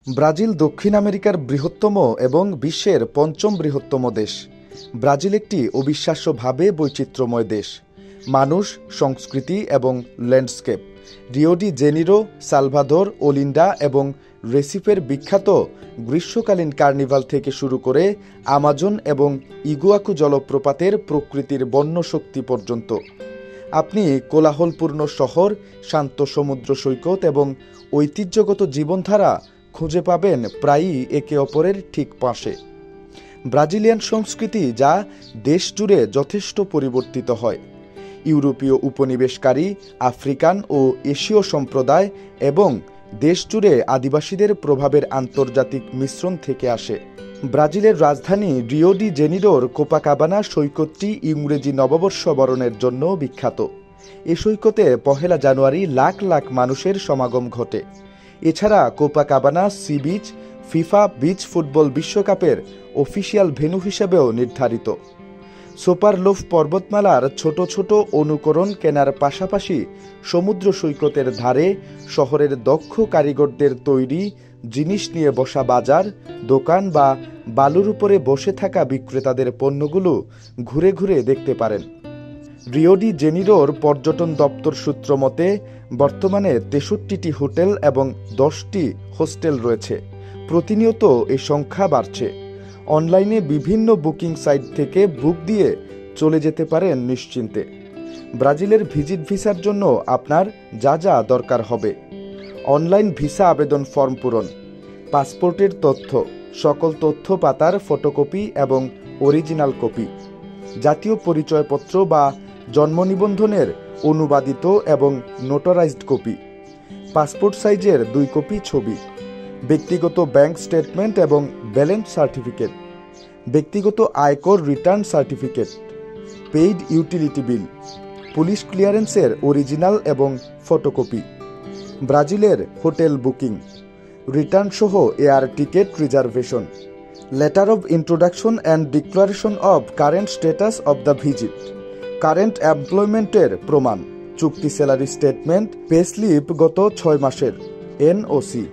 Brazil দক্ষিণ আমেরিকার বৃহত্তম এবং বিশ্বের পঞ্চম বৃহত্তম দেশ। ব্রাজিল একটি অবিশ্বাস্যভাবে বৈচিত্র্যময় দেশ। মানুষ, সংস্কৃতি এবং landscape. Rio de Janeiro, Salvador, Olinda এবং রেসিফের বিখ্যাত গ্রীষ্মকালীন কার্নিভাল থেকে শুরু করে আমাজন এবং ইগুয়াকু জলপ্রপাতের প্রকৃতির বন্য শক্তি পর্যন্ত। আপনি কোলাহলপূর্ণ শহর, শান্ত সমুদ্র সৈকত এবং ঐতিহ্যগত জীবনধারা খুঁজে পাবেন প্রায়ই একে অপরের ঠিক পাশে। ব্রাজিলিয়ান সংস্কৃতি যা দেশ জুড়ে যথেষ্ট পরিবর্তিত হয়। ইউরোপীয় উপনিবেশকারী, আফ্রিকান ও এশীয় সম্প্রদায় এবং দেশ জুড়ে আদিবাসীদের প্রভাবের আন্তর্জাতিক মিশ্রণ থেকে আসে। ব্রাজিলের রাজধানী রিও ডি জেনিরোর কোপাকাবানা সৈকতটি ইংরেজি নববর্ষ বরণের জন্য বিখ্যাত। এ সৈকতে 1 জানুয়ারি লাখ লাখ মানুষের সমাগম ঘটে। এছাড়া Copacabana sea beach FIFA beach football বিশ্বকাপের অফিসিয়াল ভেন্যু হিসেবেও নির্ধারিত। সুপারলোভ পর্বতমালার ছোট ছোট অনুকরণ কেনার পাশাপাশি সমুদ্র সৈকতের ধারে শহরের দক্ষ কারিগরদের তৈরি জিনিস নিয়ে বসা বাজার, দোকান বা বালুর উপরে বসে থাকা বিক্রেতাদের পণ্যগুলো ঘুরে ঘুরে দেখতে পারেন। রিও ডি জেনিরোর পর্যটন দপ্তর সূত্র মতে বর্তমানে 63টি হোটেল এবং 10টি হোস্টেল রয়েছে। প্রতিনিয়ত এই সংখ্যা বাড়ছে। অনলাইনে বিভিন্ন বুকিং সাইট থেকে বুক দিয়ে চলে যেতে পারেন নিশ্চিন্তে। ব্রাজিলের ভিজিট ভিসার জন্য আপনার যা যা দরকার হবে: অনলাইন ভিসা আবেদন ফর্ম পূরণ, পাসপোর্টের তথ্য, সকল তথ্য পাতার ফটোকপি এবং অরিজিনাল কপি, জাতীয় পরিচয়পত্র বা জন্ম নিবন্ধনের অনুবাদিত এবং নোটারাইজড কপি, পাসপোর্ট সাইজের 2 কপি ছবি, ব্যক্তিগত ব্যাংক স্টেটমেন্ট এবং ব্যালেন্স সার্টিফিকেট, ব্যক্তিগত আয়কর return certificate, paid utility bill, police ক্লিয়ারেন্সের অরিজিনাল এবং ফটোকপি, ব্রাজিলের হোটেল বুকিং, রিটার্ন সহ air ticket reservation, letter of introduction and declaration of current status of the visit, current এমপ্লয়মেন্টের প্রমাণ, চুক্তি স্যালারি স্টেটমেন্ট, পে স্লিপ গত 6 মাসের, এনওসি।